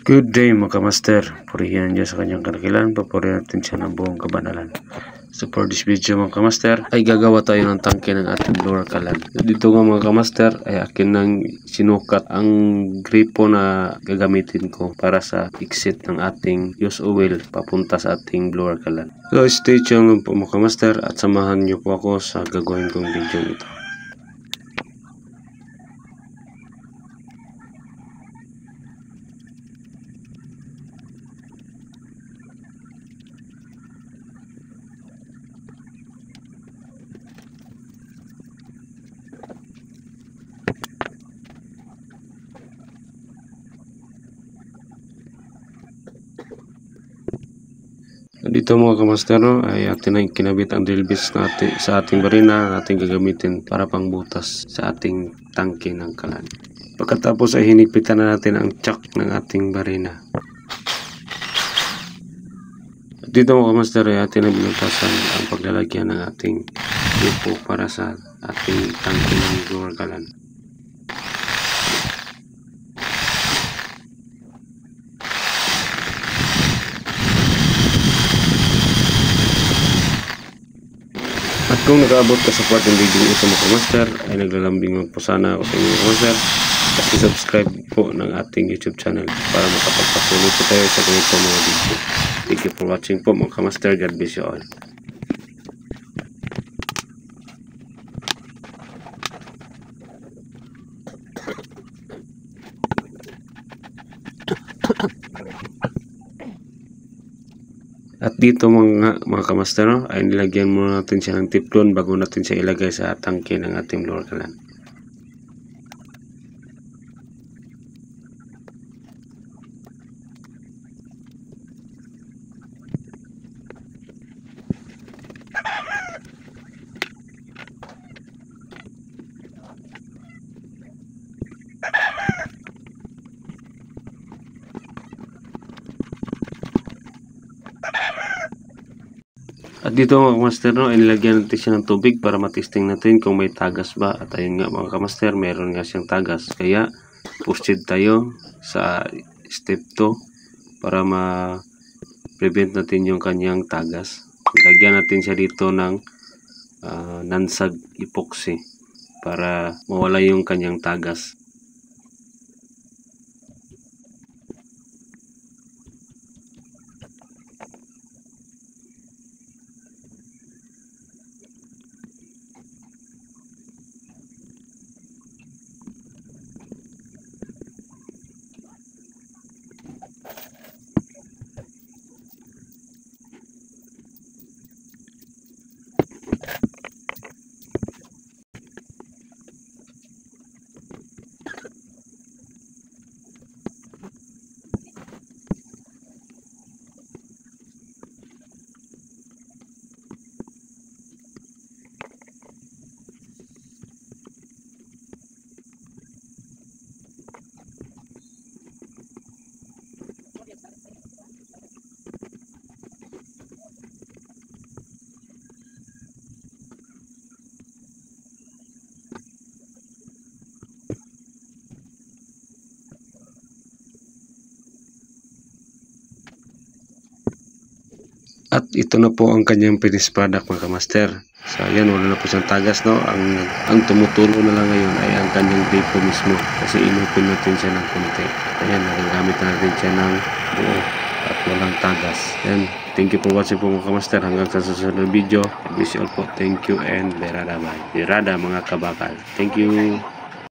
Good day mga kamaster, purihan niya sa kanyang kanakilan, papurihan natin siya ng buong kabanalan. So for this video mga kamaster, ay gagawa tayo ng tangke ng ating blower kalan. Dito nga mga kamaster, ay akin nang sinukat ang gripo na gagamitin ko para sa exit ng ating use oil papunta sa ating blower kalan. So stay tuned po mga kamaster at samahan niyo po ako sa gagawin kong video ito. Dito mga kamaster, ay atin na kinabit ang drill bits natin sa ating barina na ating gagamitin para pang butas sa ating tangke ng kalan. Pagkatapos ay hinipitan na natin ang chuck ng ating barina. Dito mga kamaster ay atin na binutasan ang paglalagyan ng ating gripo para sa ating tangke ng blower kalan. At kung nakaabot ka sa part ng video ito mga kamaster, ay naglalambing po sana ako sa inyo mga kamaster. At subscribe po ng ating YouTube channel para makapagpatuloy po tayo sa ganito mga video. Thank you for watching po mga kamaster. God bless you all. At dito mga kamaster, ay nilagyan muna natin siya ng teflon bago natin siya ilagay sa tangke ng ating blower kalan. At dito mga kamaster, ay nilagyan natin siya ng tubig para matesting natin kung may tagas ba. At ayun nga mga kamaster, meron nga siyang tagas. Kaya proceed tayo sa step 2 para ma-prevent natin yung kanyang tagas. Lagyan natin siya dito ng nansag epoxy para mawala yung kanyang tagas. At ito na po ang kanyang finished product mga kamaster. So ayan, wala na po siyang tagas, no? Ang tumutulo na lang ngayon ay ang kanyang gripo mismo kasi inupin natin siya ng konti. Ayan, nagagamit na natin siya ng buo at walang tagas. Ayan, thank you for watching po mga kamaster. Hanggang sa susunod video. I wish you all po. Thank you and berada bye. Berada mga kabakal. Thank you.